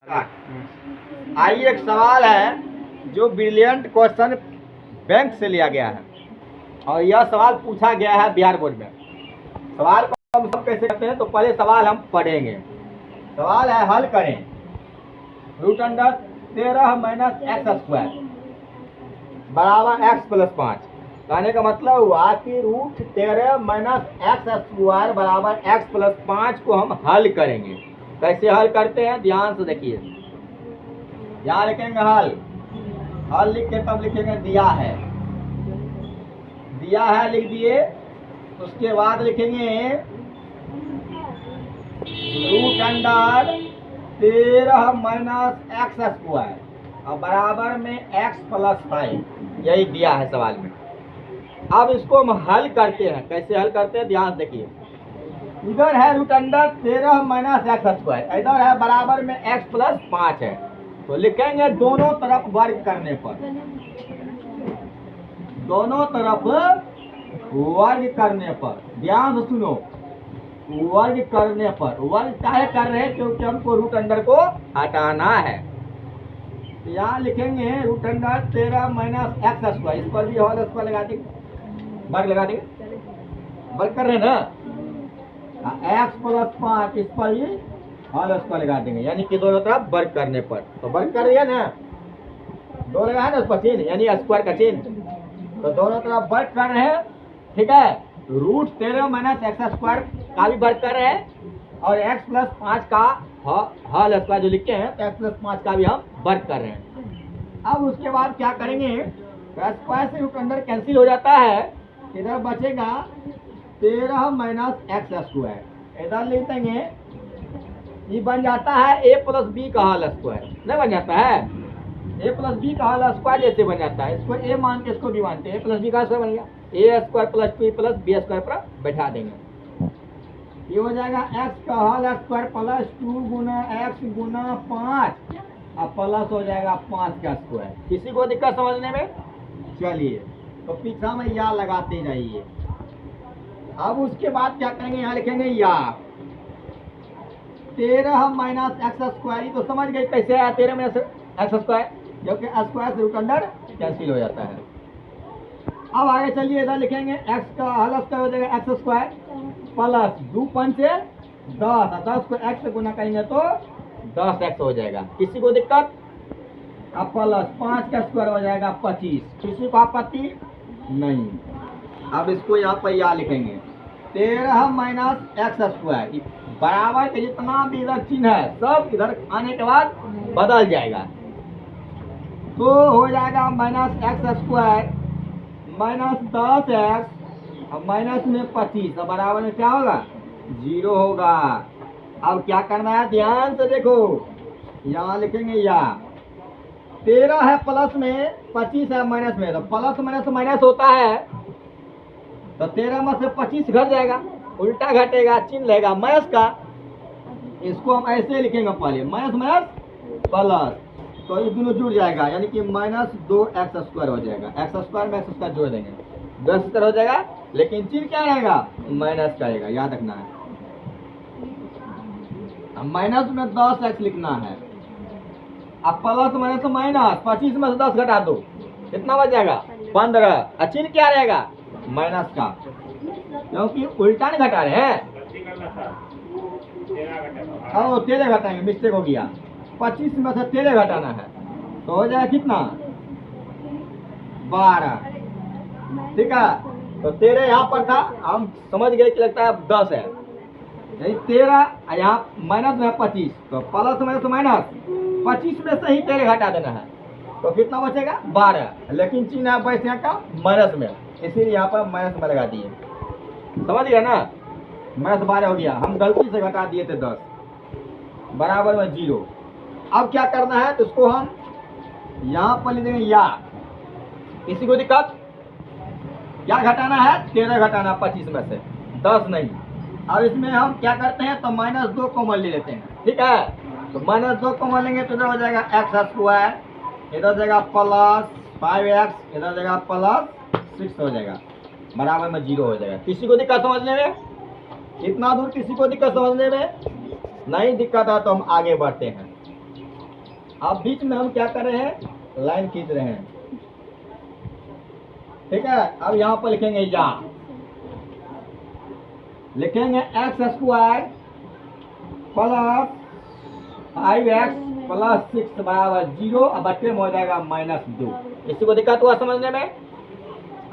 आइए, एक सवाल है जो ब्रिलियंट क्वेश्चन बैंक से लिया गया है और यह सवाल पूछा गया है बिहार बोर्ड में। सवाल को हम सब कैसे करते हैं, तो पहले सवाल हम पढ़ेंगे। सवाल है, हल करें root under 13 minus x square बराबर एक्स प्लस 5। कहने का मतलब हुआ कि रूट 13 माइनस एक्स स्क्वायर बराबर एक्स प्लस 5 को हम हल करेंगे। कैसे हल करते हैं, ध्यान से देखिए। यहाँ लिखेंगे हल लिख के तब लिखेंगे दिया है लिख दिए। उसके बाद लिखेंगे root under 13 minus x square और बराबर में एक्स प्लस 5, यही दिया है सवाल में। अब इसको हम हल करते हैं। कैसे हल करते हैं, ध्यान से देखिए। इधर है root under 13 minus x square, इधर है बराबर में एक्स प्लस 5 है, तो लिखेंगे दोनों तरफ वर्ग करने पर। दोनों तरफ वर्ग करने पर, ध्यान से सुनो, वर्ग करने पर। वर्ग काहे कर रहे हैं, क्योंकि हमको रूट अंडर को हटाना है। तो यहाँ लिखेंगे root under 13 minus x square, इस पर भी होल स्क्वायर लगा देंगे, वर्ग लगा देंगे, वर्ग कर रहे हैं ना। एक्स प्लस 5 इस पर भी होल स्क्वायर लगा देंगे, यानी कि दोनों तरफ वर्ग करने पर। तो वर्ग कर रही है ना, दो लगा है ना उस पर चिन्ह, यानी स्क्वायर का चिन्ह। तो दोनों तरफ वर्ग कर रहे हैं, ठीक है। रूट 13 माइनस एक्स स्क्वायर का भी वर्ग कर रहे हैं और एक्स प्लस 5 का होल स्क्वायर जो लिखे हैं, तो एक्स प्लस 5 का भी हम वर्ग कर रहे हैं। अब उसके बाद क्या करेंगे, स्क्वायर से रूट अंडर कैंसिल हो जाता है, इधर बचेगा 13 माइनस एक्स स्क्वायर, इधर लिख देंगे, ये बन जाता है ए प्लस बी का होल स्क्वायर। नहीं बन जाता है, ए प्लस बी का होल स्क्वायर जैसे बन जाता है। इसको ए मान के इसको बी मानते हैं, ए प्लस बी का स्क्वायर बन गया, a square plus b plus b square पर बैठा देंगे। ये हो जाएगा एक्स का होल स्क्वायर प्लस 2 गुना एक्स गुना 5 और प्लस हो जाएगा 5 का स्क्वायर। किसी को दिक्कत समझने में? चलिए, तो पीछा में या लगाते जाइए। अब उसके बाद क्या करेंगे, यहाँ लिखेंगे या 13 माइनस एक्स स्क्वायर, तो समझ गए कैसे आया 13 माइनस एक्स स्क्वायर, क्योंकि स्क्वायर से रूट अंडर कैंसिल हो जाता है। अब आगे चलिए, इधर लिखेंगे एक्स का होल स्क्वायर हो जाएगा एक्स स्क्वायर प्लस 2 पंचे 10, 10 को एक्स से गुना करेंगे तो 10 एक्स हो जाएगा। किसी को दिक्कत? अब प्लस 5 का स्क्वायर हो जाएगा 25, किसी को आपत्ति नहीं। अब इसको यहाँ पर या लिखेंगे 13 माइनस एक्स स्क्वायर बराबर के जितना भी इधर चिन्ह है सब इधर आने के बाद बदल जाएगा, तो हो जाएगा minus x square minus 10 x और माइनस में 25 और बराबर में क्या होगा, 0 होगा। अब क्या करना है, ध्यान से देखो, यहाँ लिखेंगे या 13 है प्लस में, 25 है माइनस में, तो प्लस माइनस माइनस होता है, तो 13 में से 25 घट जाएगा, उल्टा घटेगा, चिन्ह लेगा माइनस का। इसको हम ऐसे लिखेंगे, पहले माइनस माइनस प्लस, तो ये दोनों जुड़ जाएगा, यानी कि माइनस 2 एक्स स्क्वायर हो जाएगा। एक्स स्क्वायर में एक्स स्क्वायर जोड़ देंगे, 10 स्क्वायर हो जाएगा, लेकिन चिन्ह क्या रहेगा, माइनस का रहेगा, याद रखना है। माइनस में 10 एक्स लिखना है, अब प्लस माइनस माइनस 25 में से 10 घटा दो, कितना बच जाएगा, 15। चिन्ह क्या रहेगा, माइनस का, क्योंकि उल्टा नहीं घटा रहे हैं। 13 घटाएंगे, मिस्टेक हो गया, 25 में से 13 घटाना है, तो हो जाएगा कितना, 12, ठीक है। तो 13 यहाँ पर था, हम समझ गए कि लगता है 10 है, यही 13 यहाँ माइनस में 25, तो प्लस माइनस माइनस 25 में से ही 13 घटा देना है, तो कितना बचेगा, 12, लेकिन चिन्ह है वैसे का माइनस में, इसीलिए यहाँ पर माइनस में लगा दिए। समझ गया ना, माइनस 12 हो गया, हम गलती से घटा दिए थे 10, बराबर में 0। अब क्या करना है, तो इसको हम यहाँ पर लिख देंगे या, किसी को दिक्कत? क्या घटाना है, 13 घटाना 25 में से, 10 नहीं। अब इसमें हम क्या करते हैं, तो माइनस 2 कॉमन ले लेते हैं, ठीक है। तो माइनस 2 कॉमन लेंगे तो इधर हो जाएगा एक्स स्क्वायर, इधर जाएगा प्लस 5x, इधर जाएगा प्लस 6 हो जाएगा, बराबर में 0 हो जाएगा। किसी को दिक्कत समझने में? इतना दूर किसी को दिक्कत समझने में नहीं दिक्कत है, तो हम आगे बढ़ते हैं। अब बीच में हम क्या कर रहे हैं, लाइन खींच रहे हैं, ठीक है। अब यहाँ पर लिखेंगे या, लिखेंगे x square plus 5x plus 6 बराबर 0, अब बट्टे में हो जाएगा -2। किसी को दिक्कत हुआ समझने में?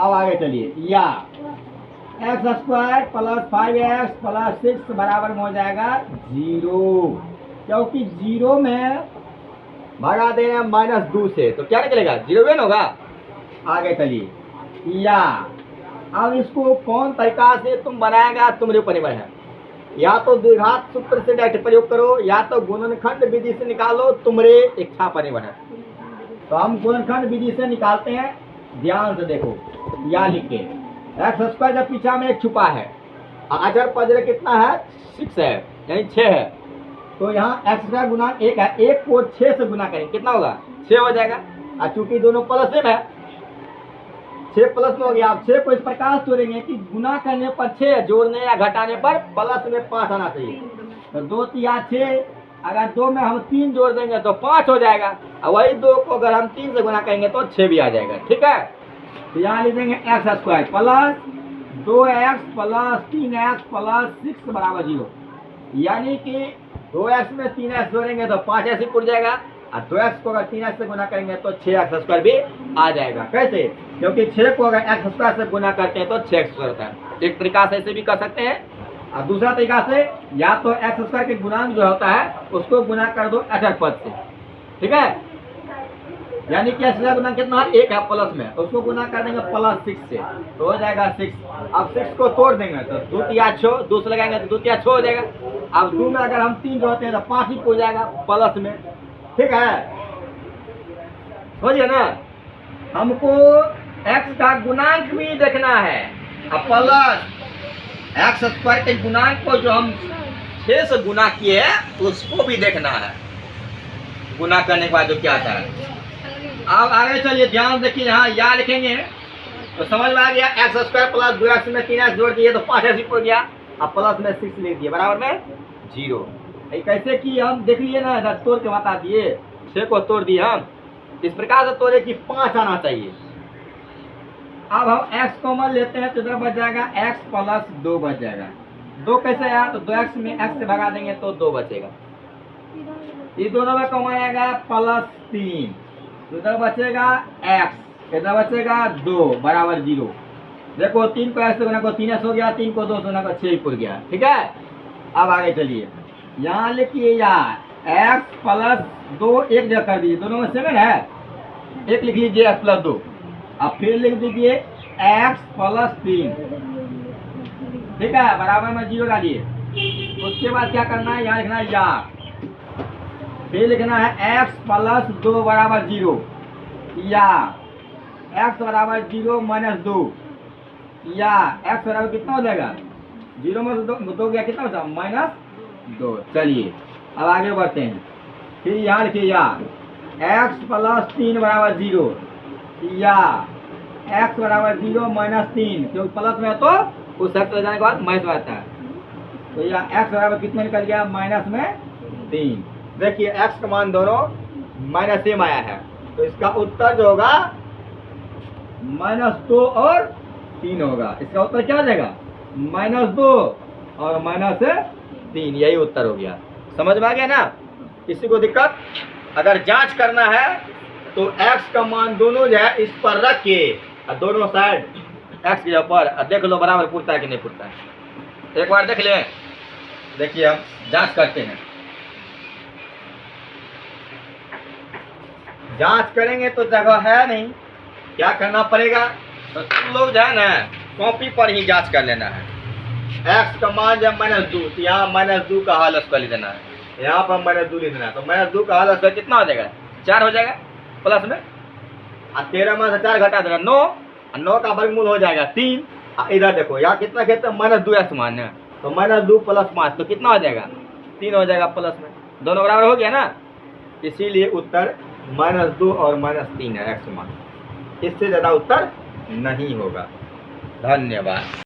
अब आगे चलिए, या x square plus 5x plus 6 बराबर में हो जाएगा 0, क्योंकि 0 में भगा दे रहे हैं -2 से, तो क्या निकलेगा, 0 होगा। आगे चलिए, या अब इसको कौन तरीका से तुम बनाएगा तुम्हारे ऊपर निर्भर है, या तो द्विघात सूत्र से डायरेक्ट प्रयोग करो, या तो गुणनखंड विधि से निकालो, तुम्हारे इच्छा पर निर्भर है। तो हम गुणनखंड विधि से निकालते हैं, ध्यान से देखो, या लिख के एक्स स्क्वायर जब पीछा में एक छुपा है, अजर पजर कितना है, 6 है, यानी 6 है, तो यहाँ एक्स स्क्वायर गुना 1 है, 1 को 6 से गुना करेंगे, कितना होगा, 6 हो जाएगा। और चूंकि दोनों प्लस सेम है, 6 प्लस में हो गया। आप 6 को इस प्रकार जोड़ेंगे कि गुना करने पर 6, जोड़ने या घटाने पर प्लस में 5 आना चाहिए। तो 2 तिया 6, अगर 2 में हम 3 जोड़ देंगे तो 5 हो जाएगा, और वही 2 को अगर हम 3 से गुना करेंगे तो 6 भी आ जाएगा, ठीक है। तो यहाँ लिख देंगे x square plus 2x plus 3x plus 6 बराबर 0, यानी कि 2x में 3x जोड़ेंगे तो 5x ही उड़ जाएगा, और 2x को अगर 3x से गुना करेंगे तो 6x स्क्वायर भी आ जाएगा। कैसे? क्योंकि 6 को अगर x स्क्वायर से गुना करते हैं तो 6x स्क्वायर होता है। एक तरीका से ऐसे भी कर सकते हैं, और दूसरा तरीका से या तो x स्क्वायर के गुणांक जो होता है उसको गुना कर दो अचर पद से, ठीक है। यानी कि x स्क्वायर गुणांक कितना है, 1 है प्लस में, उसको गुना कर देंगे प्लस 6 से, तो हो जाएगा 6। अब 6 को तोड़ देंगे तो 2 तिया 6, 2 से लगाएंगे तो 2 तिया 6 हो जाएगा। अब 2 में अगर हम 3 जोड़ते हैं तो 5 ही हो जाएगा प्लस में, ठीक है, समझिए ना। हमको x का गुणांक भी देखना है, अब प्लस एक्स स्क्वायर के गुणांक को जो हम 6 से गुना किए हैं उसको भी देखना है, गुना करने के बाद जो क्या आता है। अब आगे चलिए, ध्यान देखिए, यहाँ या लिखेंगे तो समझ में आ गया, एक्स स्क्वायर प्लस 2x में 3x जोड़ दिए तो 5x हो गया, अब प्लस में 6 लिख दिए बराबर में 0। कैसे कि हम देख लिए ना, तोड़ के बता दिए, 6 को तोड़ दिए हम इस प्रकार से तोड़े कि 5 आना चाहिए। अब हम x कॉमन लेते हैं तो इधर बच जाएगा x प्लस 2 बच जाएगा। 2 कैसे आया, तो 2x में x से भगा देंगे तो 2 बचेगा, ये दोनों में कॉमन आएगा प्लस 3, तो इधर बचेगा x, इधर बचेगा 2 बराबर 0। देखो 3 को x से गुना को 3x हो गया, 3 को 2 से गुना को 6 पुर गया, ठीक है। अब आगे चलिए, यहाँ लिखिए यार x प्लस 2 एक जगह कर दीजिए, दोनों में 7 है, एक लिख लीजिए x प्लस 2, अब फिर लिख दीजिए x प्लस 3, ठीक है, बराबर में 0 डालिए। उसके बाद क्या करना है, यहाँ लिखना है या, फिर लिखना है x प्लस 2 बराबर 0, या x बराबर 0 माइनस 2, या x बराबर कितना हो जाएगा, 0 में से 2 गया, कितना होता है -2। चलिए अब आगे बढ़ते हैं, फिर यहाँ लिखिए या x प्लस 3 बराबर 0, या x बराबर 0 माइनस 3, क्योंकि प्लस में है तो उस शर्त ले जाने के बाद माइनस में आता है, तो यह x बराबर कितना निकल गया, माइनस में 3। देखिए x का मान दोनों माइनस सेम आया है, तो इसका उत्तर जो होगा -2 और 3 होगा। इसका उत्तर क्या हो जाएगा, -2 और -3, यही उत्तर हो गया। समझ में आ गया ना? किसी को दिक्कत? अगर जांच करना है तो x का मान दोनों जो है इस पर रख के और दोनों साइड x के ऊपर देख लो बराबर पुरता है कि नहीं पुरता है। एक बार देख लें, देखिए हम जांच करते हैं। जांच करेंगे तो जगह है नहीं, क्या करना पड़ेगा, तो तुम लोग जो है ना कॉपी पर ही जांच कर लेना है। x का मान जब -2, तो यहाँ -2 का हाल स्क्वायर लिख देना है, यहाँ पर -2 लिख देना है, तो -2 का हाल स्क्वायर कितना हो जाएगा, 4 हो जाएगा प्लस में, और 13 में से 4 घटा देना 9, और 9 का वर्गमूल हो जाएगा 3। इधर देखो यहाँ कितना कहते हैं, -2x मान है, तो -2 प्लस 5 तो कितना हो जाएगा, 3 हो जाएगा प्लस में, दोनों बराबर हो गया ना। इसीलिए उत्तर -2 और -3 है x मान, इससे ज़्यादा उत्तर नहीं होगा। धन्यवाद।